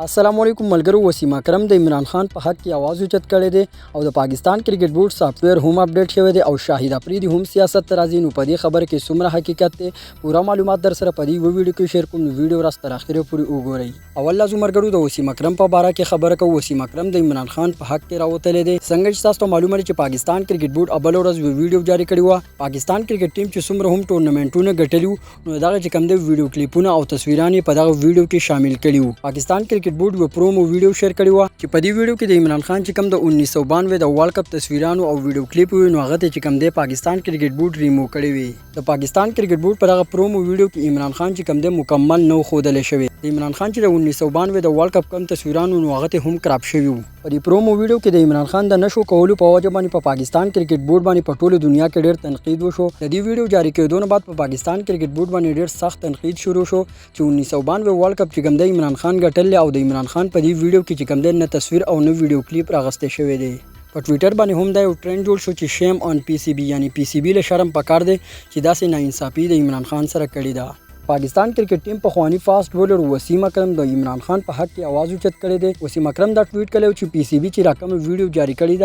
السلام علیکم ملګرو. وسیم اکرم د عمران خان په حق کې आवाज اوچت کړی دی او د پاکستان کرکټ بورډ سافټویر هم اپډیټ شوی دی او شاهد افریدي هم سیاست ته راځي. نو په دې خبره کې څومره حقیقت دی پوره معلومات در سره په دې ویډیو کې شیر کوم. نو ویډیو راست تر اخره پورې وګورئ. اول لازم مرګرو د وسیم اکرم په باره کې خبره کوو. وسیم اکرم د عمران خان په حق کې راوتلی دی. څنګه چې تاسو ته معلومه ده چې پاکستان کرکټ بورډ اول ورځ ویډیو جاری کړی و. پاکستان کرکټ ټیم چې څومره هم ټورنمنټونه ګټلي وو نو دغه چې کوم د ویډیو کلیپونه او تصویران په دغه ویډیو کې شامل کړي وو. پاکستان کرکټ بورډ یو پرومو ویډیو شیر کړی و چې په دې ویډیو کې د عمران خان چې کوم د 1992 د ورلد کپ تصویرانو او ویډیو کلیپ وي نو هغه ته چې کوم د پاکستان کرکټ بورډ ریموو کړی وي. د پاکستان کرکټ بورډ په دغه پرومو ویډیو کې عمران خان چې کوم د مکمل نو ښودل شوی. د عمران خان چې د 1992 د ورلد کپ کم تصویرانو نو هغه ته هم کراپ شوی وو. په دې پرومو ویډیو کې د عمران خان د نشو کولو په وجه باندې په پاکستان کرکټ بورډ باندې په ټوله دنیا کې ډېر تنقید وشو. د دې ویډیو جاری کېدو نه بعد په پاکستان کرکټ بورډ باندې ډېر سخت تنقید شروع شو چې 1992 ورلد کپ چې کوم د عمران خان ګټل او د عمران خان په دې ویډیو کې چې کوم د نه تصویر او نه ویډیو کلیپ راغسته شوی دی. په ټویټر باندې هم دا یو ټرند جوړ شو چې شیم آن پی سی بی یعنی پی سی بی له شرم پکار دی چې داسې ناانصافي د عمران خان سره کړې ده. پاکستان کرکټ ټیم په خوانی فاست بولر وسیم اکرم د عمران خان په حق کې आवाज اوچت کړی دی. وسیم اکرم دا ټویټ کړی چې پی سی بی چې راکم ویډیو جاری کړی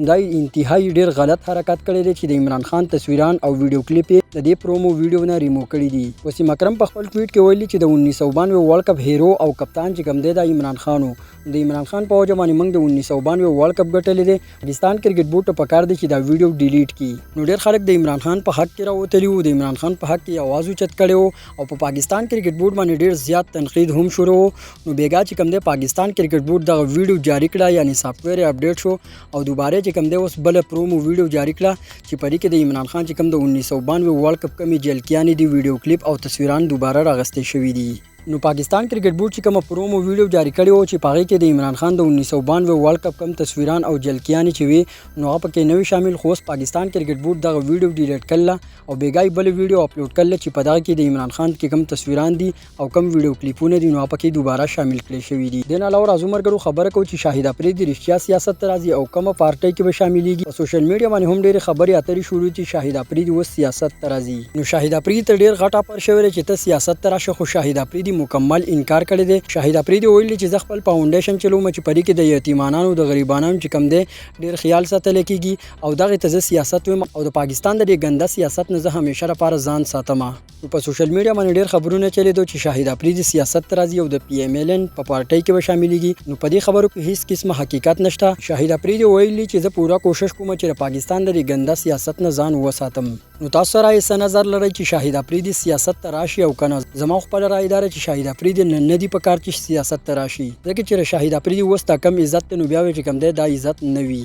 دا انتهایی ډیر غلط حرکت کړی دی چې د عمران خان تصویران او ویډیو کلیپ د دې پرومو ویډیو نه ریموو کړی دي. وسیم اکرم په خپل ټویټ کې ویلي چې د 1992 ورلد کپ هیرو او کپتان چې کوم دی د عمران خان وو. د عمران خان په وجه باندې موږ د 1992 ورلد کپ ګټلی دی. پاکستان کرکټ بورډ ته پکار دی چې دا ویډیو ډیلیټ کړي. نو ډیر خلک د عمران خان په حق کې راوتلي وو. د عمران خان په حق کې आवाज اوچت کړی وو او په پاکستان کرکټ بورډ باندې ډیر زیات تنقید هم شروع وو. نو بیګا چې کوم دی پاکستان کرکټ بورډ دغه ویډیو جاری کړه یعنی سافټویر اپډیټ شو او دوباره چې کوم دی اوس بل پرومو ویډیو جاری کړه چې په دې کې د عمران خان چې کوم د 1992 ورلد کپ کمی جلکیانې دی ویډیو کلیپ او تصویران دوباره راغستې شوي دي. نو پاکستان کرکټ بورډ چې کوم پرومو ویډیو جاری کړی و چې په هغې کې د عمران خان د 1992 ورلد کپ کم تصویران او جلکیانې چې وي نو هغه پکې نوی شامل خو اوس پاکستان کرکټ بورډ دغه ویډیو ډیلیټ کړله او بیګا بل ویډیو اپلوډ کړله چې په دغه کې د عمران خان کې کم تصویران دي او کم ویډیو کلیپونه دي نو هغه پکې دوباره شامل کړي شوي دي. د نه علاوه راځو مرګرو خبره کوو چې شاهد افریدي رښتیا سیاست ته راځي او کومه پارټۍ کې به شاملېږي. په سوشل میډیا باندې هم ډېرې خبرې اترې شروع چې شاهد افریدي اوس سیاست ته راځي. نو شاهد افریدي ته ډېر غټ اپر شوی دی چې ته سیاست ته راشه خو شاهد افریدي مکمل انکار کړی دی. شاهد افریدي ویلي چې زه خپل فاونډیشن چلوم چې په دې کې د یتیمانانو د غریبانو چې کم دی ډېر خیال ساتل کېږي او دغې ته زه سیاست ویم او د پاکستان د دې ګنده سیاست نه زه همیشه لپاره ځان ساتم. په سوشل میډیا باندې ډېر خبرونه چلیدو چې شاهد افریدي سیاست ته راځي او د پی ایم ایل ان په پارټۍ کې به شاملېږي. نو په دې خبرو کې هیڅ قسمه حقیقت نشته. شاهد افریدي ویلي چې زه پوره کوشش کوم چې د پاکستان د دې ګنده سیاست نه ځان وساتم. نو تاسو سره یې څه نظر لرئ چې شاهد افریدي سیاست ته راشي او که نه؟ زما خپله رایه دا ده چې شاهد افریدي نه دي په کار چې سیاست ته راشي ځکه چې شاهد افریدي اوس دا کم عزت دی نو بیا چې کم دی دا عزت نه وي.